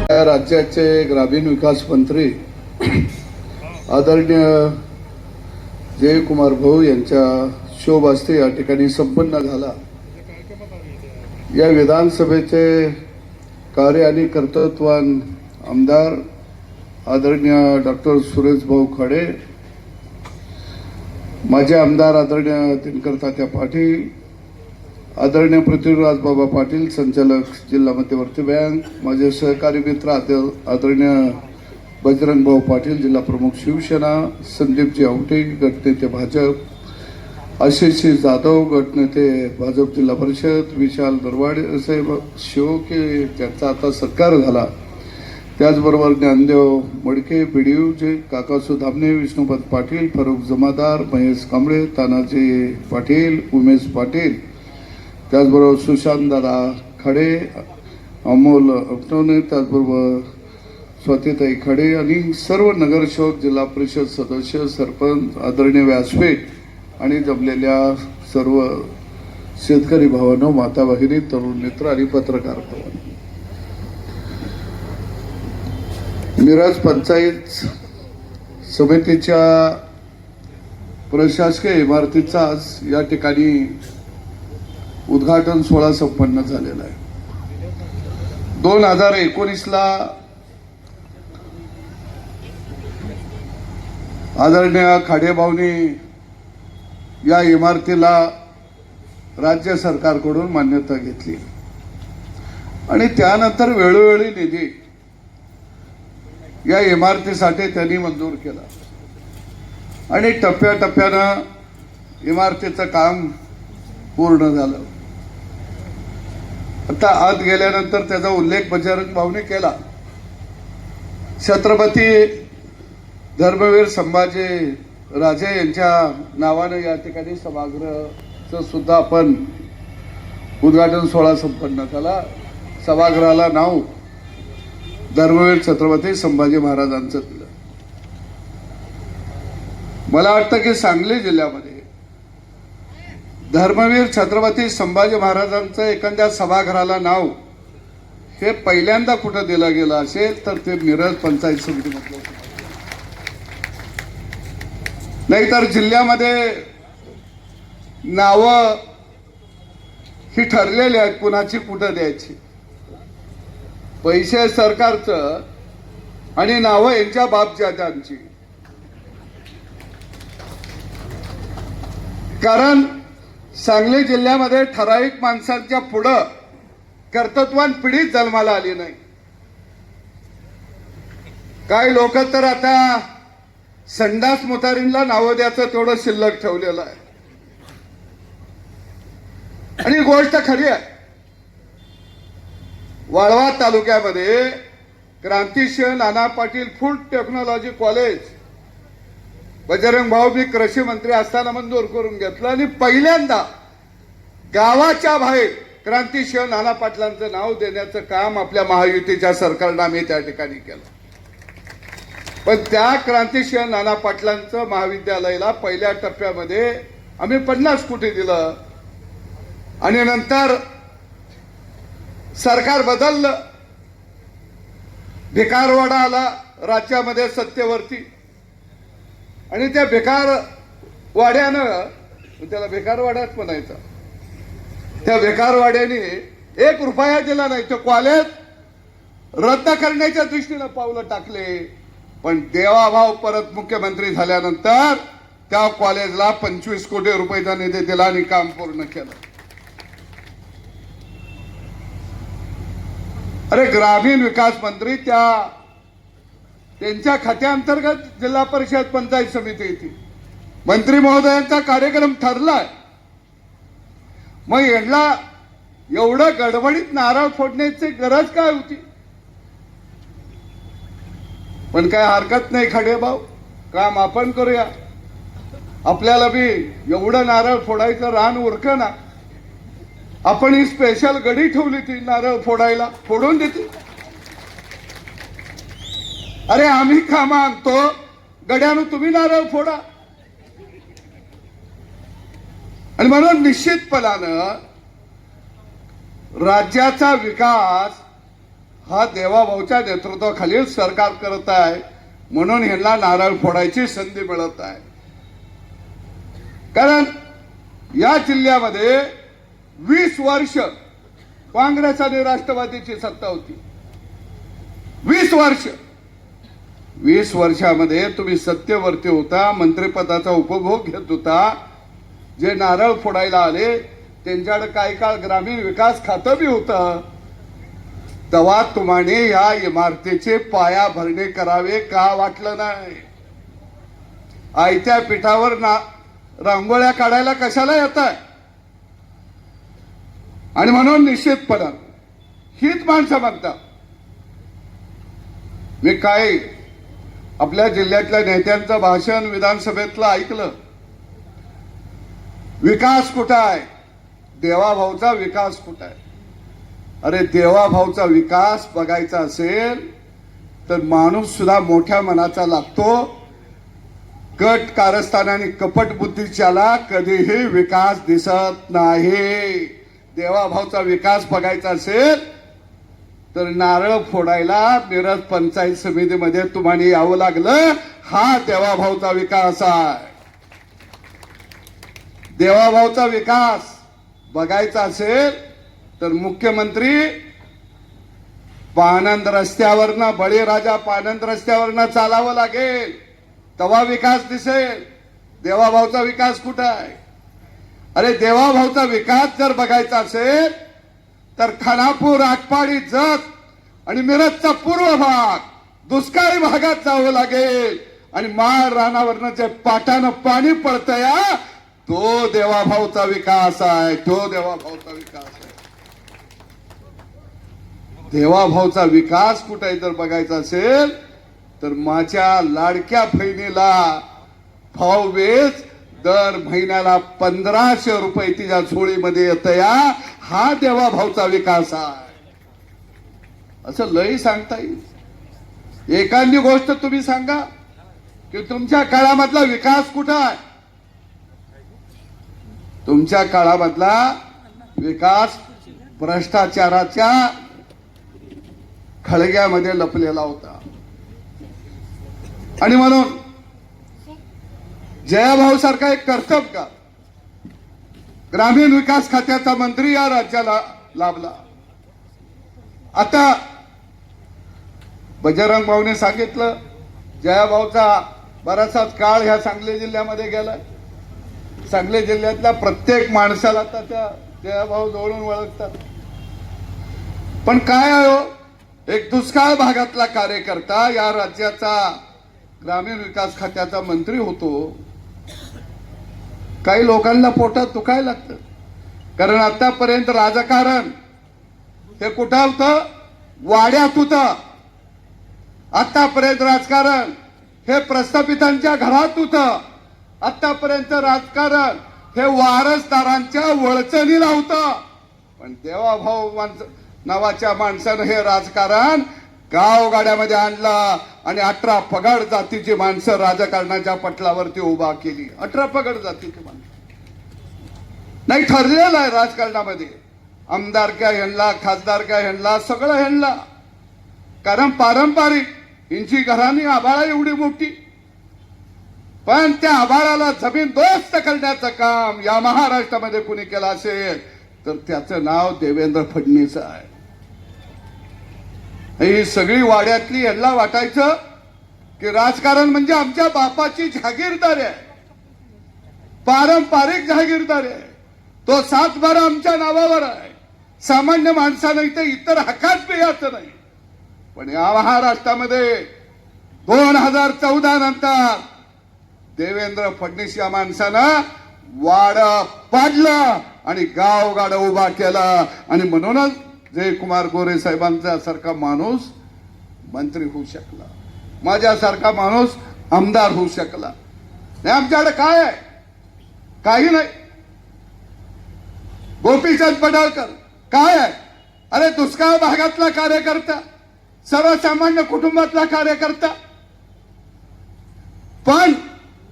राज्याचे ग्रामीण विकास मंत्री आदरणीय जयकुमार भाऊ यांच्या शोभ हस्ते या ठिकाणी संपन्न झाला। या विधानसभेचे कार्य आणि कर्तृत्ववान आमदार आदरणीय डॉक्टर सुरेश भाऊ खाडे, माझे आमदार आदरणीय दिनकर तात्या पाटील, आदरणीय पृथ्वीराज बाबा पाटील संचालक जिल्हा मध्यवर्ती बँक, माझे सहकारी मित्र आदरणीय बजरंग भाऊ पाटील जिल्हा प्रमुख शिवसेना, संदीपजी आवटे गटनेते भाजप, आशिष जाधव गटनेते भाजप जिल्हा परिषद, विशाल दरवाडे साहेब शिवके ज्यांचा आता सत्कार झाला, त्याचबरोबर ज्ञानदेव मडके बीडीयूचे, काकासू धामणे, विष्णुपत पाटील, फारुख जमादार, महेश कांबळे, तानाजी पाटील, उमेश पाटील, त्याचबरोबर सुशांत दादा खडे, अमोल अपटवणे, त्याचबरोबर स्वातीताई खडे आणि सर्व नगरसेवक, जिल्हा परिषद सदस्य, सरपंच, आदरणीय व्यासपीठ आणि जमलेल्या सर्व शेतकरी भावांनो, माता भगिनी, तरुण मित्र आणि पत्रकार भावांनो, मिरज पंचायत समितीच्या प्रशासकीय इमारतीचा आज या ठिकाणी उद्घाटन सोहळा संपन्न झालेला आहे। 2019ला आदरणीय खाडेभाऊंनी या इमारतीला राज्य सरकारकडून मान्यता घेतली आणि त्यानंतर वेळोवेळी निधी या इमारतीसाठी त्यांनी मंजूर केला आणि टप्प्याटप्प्यानं इमारतीचं काम पूर्ण झालं। आता आत गेल्यानंतर त्याचा उल्लेख बजरंग भाऊने केला। छत्रपती धर्मवीर संभाजी राजे यांच्या नावानं या ठिकाणी सभागृहाचं सुद्धा आपण उद्घाटन सोहळा संपन्न झाला। सभागृहाला नाव धर्मवीर छत्रपती संभाजी महाराजांचं दिलं। मला वाटतं की सांगली जिल्ह्यामध्ये धर्मवीर छत्रपती संभाजी महाराजांचं एखाद्या सभागृहाला नाव हे पहिल्यांदा कुठं दिलं गेलं असेल तर ते मिरज पंचायत समितीमध्ये, नाहीतर जिल्ह्यामध्ये नावं ही ठरलेली आहेत कुणाची कुठं द्यायची। पैसे सरकारचं आणि नावं यांच्या बापजात्यांची। कारण सांगली जिल्ह्यामध्ये ठराविक माणसांच्या पुढं कर्तृत्वान पिढीच जन्माला आली नाही। काही लोक तर आता संडास मुतारींना नावं द्यायचं तेवढं शिल्लक ठेवलेलं आहे आणि गोष्ट खरी आहे। वाळवा तालुक्यामध्ये Krantisinh Nana Patil food technology college Bajrang भाऊ मी कृषी मंत्री असताना मंजूर करून घेतलं आणि पहिल्यांदा गावाच्या बाहेर क्रांतिसिंह नाना पाटलांचं नाव देण्याचं काम आपल्या महायुतीच्या सरकारनं आम्ही त्या ठिकाणी केलं। पण त्या क्रांतिसिंह नाना पाटलांचं महाविद्यालयाला पहिल्या टप्प्यामध्ये आम्ही 50 कोटी दिलं आणि नंतर सरकार बदललं, भिकारवाडा आला राज्यामध्ये सत्तेवरती आणि त्या भिकारवाड्यानं, त्याला भिकारवाड्याच म्हणायचा, त्या भिकारवाड्याने 1 रुपया दिला नाही। ते कॉलेज रद्द करण्याच्या दृष्टीनं पावलं टाकले, पण देवाभाव परत मुख्यमंत्री झाल्यानंतर त्या कॉलेजला 25 कोटी रुपयाचा निधी दिला आणि काम पूर्ण केलं। अरे ग्रामीण विकास मंत्री त्यांच्या खात्याअंतर्गत जिल्हा परिषद पंचायत समिती येते, मंत्री महोदयांचा कार्यक्रम ठरलाय, मग यांना एवढं गडबडीत नारळ फोडण्याची गरज काय होती? पण काय हरकत नाही खडे भाऊ, काम आपण करूया। आपल्याला बी एवढं नारळ फोडायचं रान उरकं ना, आपण ही स्पेशल गडी ठेवली ती नारळ फोडायला, फोडून देते। अरे आम्ही काम आणतो, गड्यानं तुम्ही नारळ फोडा। आणि म्हणून निश्चितपणानं राज्याचा विकास हा देवाभाऊच्या नेतृत्वाखालील सरकार करत आहे, म्हणून ह्यांना नारळ फोडायची संधी मिळत आहे. कारण या जिल्ह्यामध्ये 20 वर्ष काँग्रेस आणि राष्ट्रवादीची सत्ता होती. 20 वर्षामध्ये तुम्ही सत्तेवरती होता, मंत्रिपदाचा उपभोग घेत होता. जे नारळ फोडायला आले त्यांच्याकडे काही काळ ग्रामीण विकास खातं बी होतं. तेव्हा तुम्हाला या इमारतीचे पाया भरणे करावे का वाटलं नाही? आयत्या पिठावर रांगोळ्या काढायला कशाला येत आहे? आणि म्हणून निश्चितपणे हीच माणसं म्हणतात. मी काय आपल्या जिल्ह्यातल्या नेत्यांचं भाषण विधानसभेतलं ऐकलं. विकास कुठं आहे? देवाभाऊचा विकास कुठं आहे? अरे देवाभाऊचा विकास बघायचा असेल तर माणूस सुद्धा मोठ्या मनाचा लागतो. कट कारस्थान आणि कपट बुद्धीच्याला कधीही विकास दिसत नाही. देवाभाऊचा विकास बघायचा असेल तर नारळ फोडायला मिरज पंचायत समितीमध्ये तुम्हाला यावं लागलं. हा देवाभाऊचा विकास आहे. देवाभाऊचा विकास बघायचा असेल तर मुख्यमंत्री पानंद रस्त्यावरनं, बळीराजा पानंद रस्त्यावरनं चालावं लागेल, तेव्हा विकास दिसेल. देवाभाऊचा विकास कुठं आहे? अरे देवाभाऊचा विकास जर बघायचा असेल तर खानापूर, आटपाडी, जत आणि मिरजचा पूर्व भाग दुष्काळी भागात जावं लागेल. आणि माळ रानावरनं जे पाटानं पाणी पडतंय तो देवाभाऊचा विकास आहे. तो देवाभाऊचा विकास आहे. देवाभाऊचा विकास कुठे जर बघायचा असेल तर माझ्या लाडक्या बहिणीला भाऊबीज दर महिन्याला 1500 रुपये तिच्या झोळीमध्ये येत या. हा देवाभाऊचा विकास आहे. असं लई सांगता येईल. एखादी गोष्ट तुम्ही सांगा की तुमच्या काळामधला विकास कुठं आहे? तुमच्या काळामधला विकास भ्रष्टाचाराच्या खळग्यामध्ये लपलेला होता. आणि म्हणून जयाभाऊ सारखा एक कर्तव्य ग्रामीण विकास खात्याचा मंत्री या राज्याला लाभला. आता बजरंग भाऊने सांगितलं जयाभाऊचा बराचसाच काळ ह्या सांगली जिल्ह्यामध्ये गेलाय. सांगली जिल्ह्यातल्या प्रत्येक माणसाला आता त्या जयाभाऊ जवळून ओळखतात. पण काय आहे, एक दुष्काळ भागातला कार्यकर्ता या राज्याचा ग्रामीण विकास खात्याचा मंत्री होतो. काही लोकांना पोटात दुखायला लागतं. कारण आतापर्यंत राजकारण हे कुठं होतं? वाड्यात होतं. आतापर्यंत राजकारण हे प्रस्थापितांच्या घरात होतं. आतापर्यंत राजकारण हे वारसदारांच्या वळचणीला होतं. पण देवाभाऊ नावाच्या माणसानं हे राजकारण गावगाड्यामध्ये आणलं आणि 18 पगड जातीची माणसं राजकारणाच्या पटलावरती उभा केली. 18 पगड जातीची माणसं नाही ठरलेलं आहे राजकारणामध्ये. आमदार क्या ह्यांना, खासदार क्या ह्यांना, सगळं ह्यांना. कारण पारंपरिक यांची घराणी आभाळा एवढी मोठी. पण त्या आभाळाला जमीन दोस्त करण्याचं काम या महाराष्ट्रामध्ये कुणी केलं असेल तर त्याचं नाव देवेंद्र फडणवीस आहे. ही सगळी वाड्यातली यांना वाटायचं की राजकारण म्हणजे आमच्या बापाची जागीरदारी आहे, पारंपरिक जागीरदारी आहे. तो 7/12 आमच्या नावावर आहे. सामान्य माणसानं इतर हक्कात बी याचं नाही. पण या महाराष्ट्रामध्ये 2014 नंतर देवेंद्र फडणवीस या माणसानं वाड पाडलं आणि गावगाडा उभा केला. आणि म्हणूनच जयकुमार गोरे साहेबांचा सारखा माणूस मंत्री होऊ शकला, माझ्यासारखा माणूस आमदार होऊ शकला नाही. आमच्याकडे काय आहे? काही नाही. गोपीचंद पडळकर काय आहे? अरे दुष्काळ भागातला कार्यकर्ता, सर्वसामान्य कुटुंबातला कार्यकर्ता. पण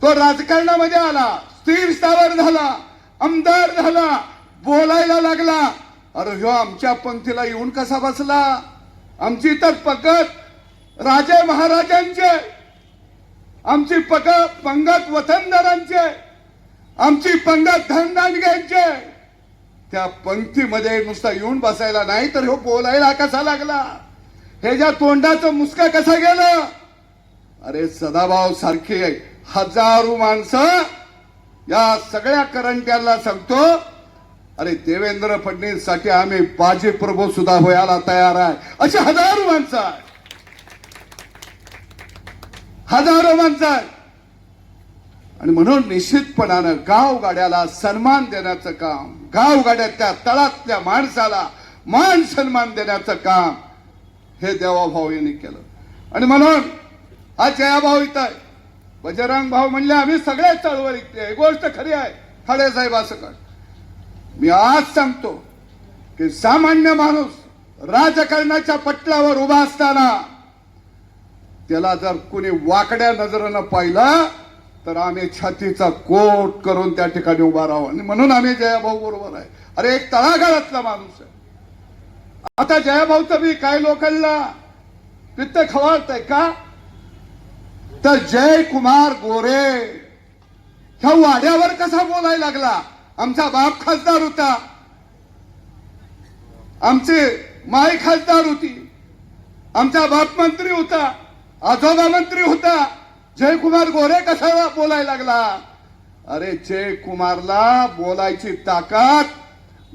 तो राजकारणामध्ये आला, स्थिर स्थावर झाला, आमदार झाला, बोलायला लागला. अरे ह्यो आमच्या पंक्तीला येऊन कसा बसला? आमची तर पंगत राजे महाराजांचे, आमची पंगत वतनदारांचे, आमची पंगत धनदानग्यांचे. त्या पंक्तीमध्ये नुसता येऊन बसायला नाही तर हो बोलायला कसा लागला, ह्याच्या तोंडाचं मुसका कसा गेलं. अरे सदाभाऊ सारखी हजारो माणसं या सगळ्या करंट्याला सांगतो, अरे देवेंद्र फडणवीस साठी आम्ही बाजी प्रभू सुद्धा व्हायला तयार आहे. अशी हजारो माणसं आहे, हजारो माणसं आहे. आणि म्हणून निश्चितपणानं गावगाड्याला सन्मान देण्याचं काम, गावगाड्यातल्या तळातल्या माणसाला मान सन्मान देण्याचं काम हे देवाभाऊ यांनी केलं. आणि म्हणून हा जयाभाऊ इथं आहे. बजरंग भाऊ म्हणले आम्ही सगळ्याच चळवळीत. ही गोष्ट खरी आहे खाडे साहेब. असं कर, मी आज सांगतो की सामान्य माणूस राजकारणाच्या पटलावर उभा असताना त्याला जर कोणी वाकड्या नजरेनं पाहिलं तर आम्ही छातीचा कोट करून त्या ठिकाणी उभा राहू. आणि म्हणून आम्ही जयाभाऊ बरोबर आहे. अरे एक तळागाळातला माणूस आहे. आता जयाभाऊचं बी काही लोकांना पित्त खवळतंय का, तर जयकुमार गोरे ह्या वाड्यावर कसा बोलायला लागला. आमचा बाप खासदार होता, आमचे माय खासदार होती, आमचा बाप मंत्री होता, आजोबा मंत्री होता. जयकुमार गोरे कसा बोलायला लागला. अरे जयकुमारला बोलायची ताकद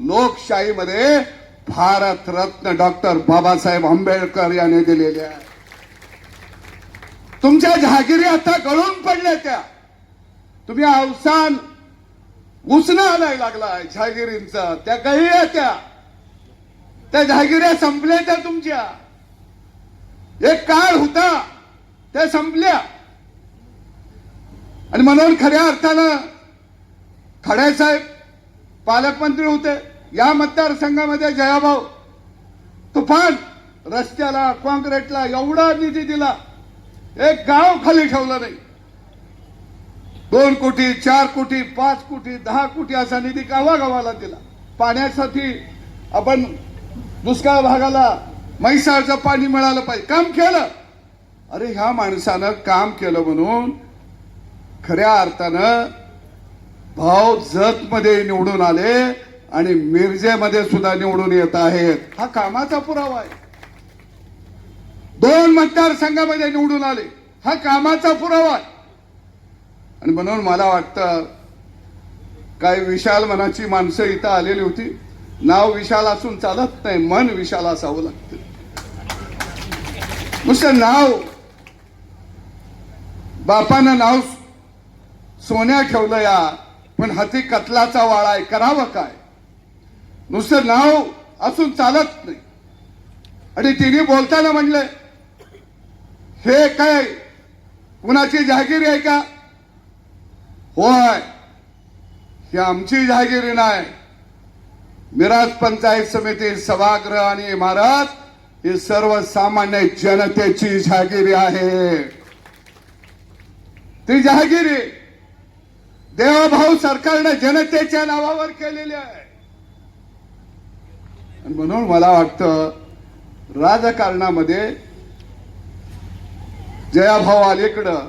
लोकशाहीमध्ये भारतरत्न डॉक्टर बाबासाहेब आंबेडकर यांनी दिलेली आहे. तुमच्या जहागिरी आता गळून पडल्या. त्या तुम्ही अवसान उसणं आलाय लागलाय जहागिरींचा. त्या काही त्या जहागिऱ्या संपल्या. त्या तुमच्या एक काळ होता त्या संपल्या. आणि म्हणून खऱ्या अर्थानं खडे साहेब पालकमंत्री होते. या मतदारसंघामध्ये जयाभाऊ तुफान रस्त्याला कॉन्क्रीटला एवढा निधी दिला, एक गाव खाली ठेवलं नाही. 2 कोटी 4 कोटी 5 कोटी 10 कोटी असा निधी गावागावाला दिला. पाण्यासाठी आपण दुष्काळ भागाला म्हैसाळचं पाणी मिळालं पाहिजे, काम केलं. अरे ह्या माणसानं काम केलं म्हणून खऱ्या अर्थानं भाऊ जत मध्ये निवडून आले आणि मिरजेमध्ये सुद्धा निवडून येत आहेत. हा कामाचा पुरावा आहे. 2 मतदारसंघामध्ये निवडून आले, हा कामाचा पुरावा आहे. आणि म्हणून मला वाटतं काही विशाल मनाची माणसं इथं आलेली होती. नाव विशाल असून चालत नाही, मन विशाल असावं लागतं. नुसतं नाव, बापानं नाव सोन्या ठेवलं या, पण हाती कतलाचा वाळा आहे, करावं काय. नुसतं नाव असून चालत नाही. आणि तिने बोलताना म्हणले हे काय कुणाची जहागिरी आहे का. होय, ही आमची जहागिरी नाही. मिराज पंचायत समिती सभागृह आणि इमारत ही सर्वसामान्य जनतेची जहागिरी आहे. ती जहागिरी देवाभाऊ सरकारने जनतेच्या नावावर केलेली आहे. आणि म्हणून मला वाटतं राजकारणामध्ये जयाभाऊ अलीकडं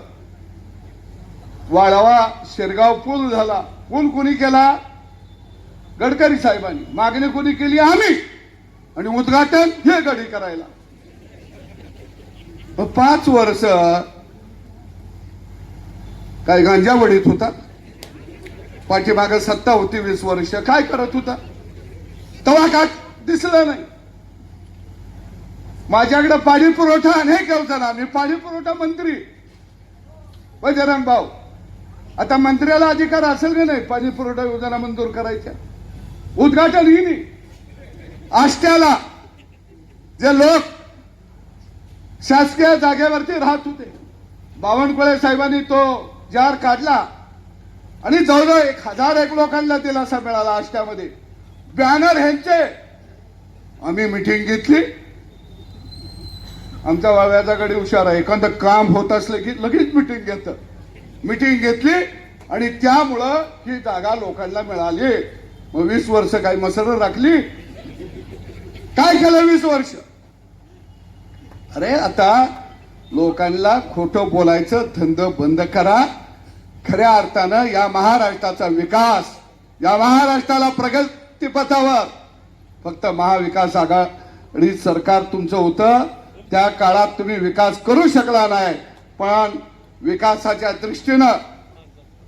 वाळवा शिरगाव पूल झाला. पूल कुणी केला, गडकरी साहेबांनी. मागणी कुणी केली, आम्ही. आणि उद्घाटन हे गडी करायला. 5 वर्ष काय गांजा वडीत होता, पाठीमागे सत्ता होती 20 वर्ष. काय करत होता तेव्हा काय दिसलं नाही. माझ्याकडे पाणी पुरवठा अनेक योजना, मी पाणी पुरवठा मंत्री बजरंग भाऊ. आता मंत्र्याला अधिकार असेल का नाही पाणी पुरवठा योजना मंजूर करायच्या. उद्घाटन ही नाही. आष्ट्याला जे लोक शासकीय जागेवरती राहत होते, बावनकुळे साहेबांनी तो जार काढला आणि जवळजवळ 1001 लोकांना दिलासा मिळाला. आष्ट्यामध्ये बॅनर ह्यांचे. आम्ही मिटिंग घेतली. आमचा वाव्याच्याकडे हुशार आहे, एखादं काम होत असलं की लगेच मिटिंग घेतं. मिटिंग घेतली आणि त्यामुळं ही जागा लोकांना मिळाली. मग 20 वर्ष काही मसर राखली. काय केलं 20 वर्ष. अरे आता लोकांना खोटं बोलायचं धंद बंद करा. खऱ्या अर्थानं या महाराष्ट्राचा विकास, या महाराष्ट्राला प्रगतीपथावर फक्त महाविकास आघाडी सरकार तुमचं होतं. त्या काळात तुम्ही विकास करू शकला नाही, पण विकासाच्या दृष्टीनं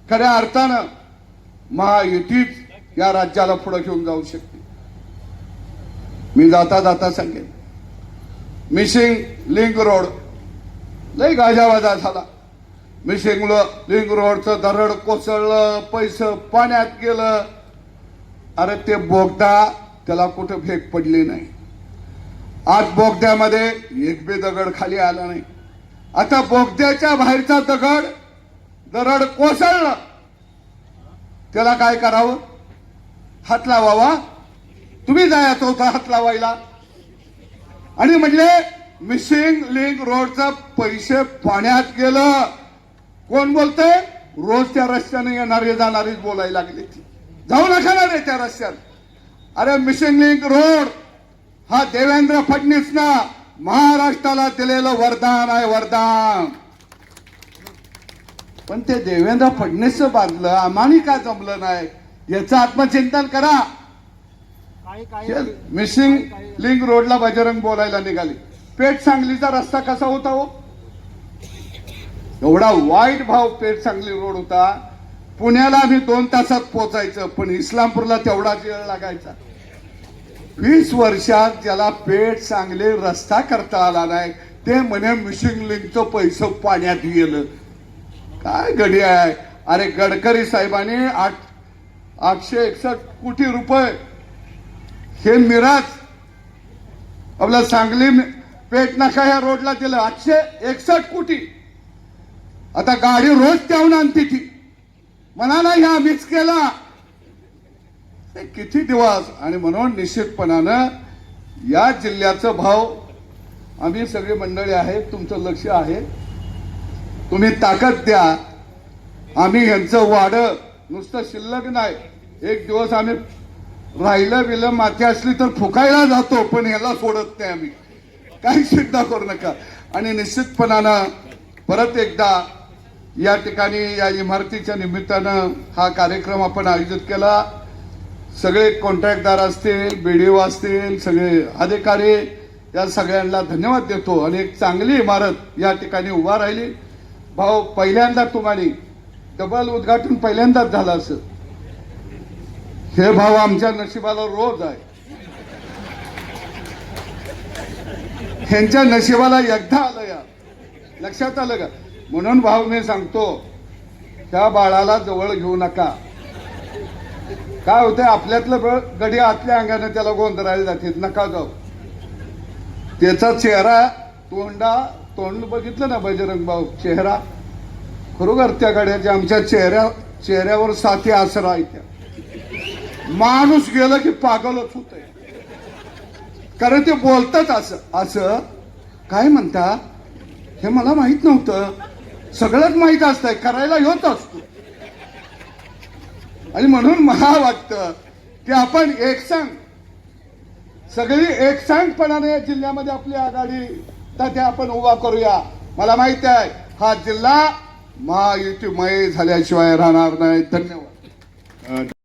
खऱ्या अर्थानं महायुतीच या राज्याला पुढे घेऊन जाऊ शकते. मी जाता जाता सांगेन, मिशिंग लिंक रोड लय गाजावाजा झाला. मिशिंग लिंक रोडचं दरड कोसळलं, पैसे पाण्यात गेलं. अरे ते बोगदा, त्याला कुठं फेक पडली नाही. आज बोगद्यामध्ये एक बी दगड खाली आला नाही. आता बोगद्याच्या बाहेरचा दरड कोसळलं, त्याला काय करावं? हात लावावा. तुम्ही जायचं होता हात लावायला. आणि म्हणले मिशिंग लिंक रोडचं पैसे पाण्यात गेलं. कोण बोलतंय? रोज त्या रस्त्याने येणारे जाणारीच बोलायला लागले. जाऊ नका ना रे त्या रस्त्यात. अरे मिशिंग लिंक रोड हा देवेंद्र फडणवीसना महाराष्ट्राला दिलेलं वरदान आहे, वरदान. पण ते देवेंद्र फडणवीसचं बांधलं, आम्हाला का जमलं नाही याचं आत्मचिंतन करा. मिशिंग लिंक रोडला बजरंग बोलायला निघाले. पेठ सांगलीचा रस्ता कसा होता हो? एवढा वाईट भाव पेठ सांगली रोड होता. पुण्याला आम्ही 2 तासात पोहोचायचं, पण इस्लामपूरला तेवढाच वेळ लागायचा. 20 वर्षात ज्याला पेठ सांगली रस्ता करता आला नाही, ते म्हणे मिशिंग लिंकचं पैसे पाण्यात गेलं. काय गडी आहे. अरे गडकरी साहेबांनी 861 कोटी रुपये हे मिराज आपला सांगली पेठ नाका या रोडला दिलं. 861 कोटी. आता गाडी रोज त्याहून आणते ती म्हणाला ह्या मिक्स केला. किती दिवस. आणि म्हणून निश्चितपणानं या जिल्ह्याचं भाव, आम्ही सगळी मंडळी आहेत, तुमचं लक्ष आहे, तुम्ही ताकद द्या. आम्ही ह्यांचं वाढ नुसतं शिल्लक नाही. एक दिवस आम्ही राहिलं बिलं माती असली तर फुकायला जातो, पण ह्याला सोडत नाही आम्ही. काही चिंता करू नका. आणि निश्चितपणानं परत एकदा या ठिकाणी या इमारतीच्या निमित्तानं हा कार्यक्रम आपण आयोजित केला. सगळे कॉन्ट्रॅक्टदार असतील, बीडीओ असतील, सगळे अधिकारी, या सगळ्यांना धन्यवाद देतो. आणि एक चांगली इमारत या ठिकाणी उभा राहिली. भाऊ पहिल्यांदा तुम्हाला डबल उद्घाटन पहिल्यांदाच झालं असं. हे भाव आमच्या नशिबाला रोज आहे, ह्यांच्या नशिबाला एकदा आलं. या लक्षात आलं का? म्हणून भाऊ मी सांगतो, त्या बाळाला जवळ घेऊ नका. काय होतंय, आपल्यातलं गडी आतल्या अंगाने त्याला गोंधळायला जाते. नका जाऊ. त्याचा चेहरा, तोंड बघितलं ना बजरंग भाऊ, चेहरा खरोखर त्या गाड्याच्या आमच्या चेहऱ्यावर साथी आसरा आहे. त्या माणूस गेलं की पागलच होतंय. कारण ते बोलतात असं काय म्हणता हे मला माहित नव्हतं. सगळंच माहित असतंय, करायला होत असतो. आणि म्हणून मला वाटतं की आपण सगळी एकसंघपणाने या जिल्ह्यामध्ये आपली आघाडी ते आपण उभा करूया. मला माहिती आहे हा जिल्हा महायुतीमय झाल्याशिवाय राहणार नाही. धन्यवाद.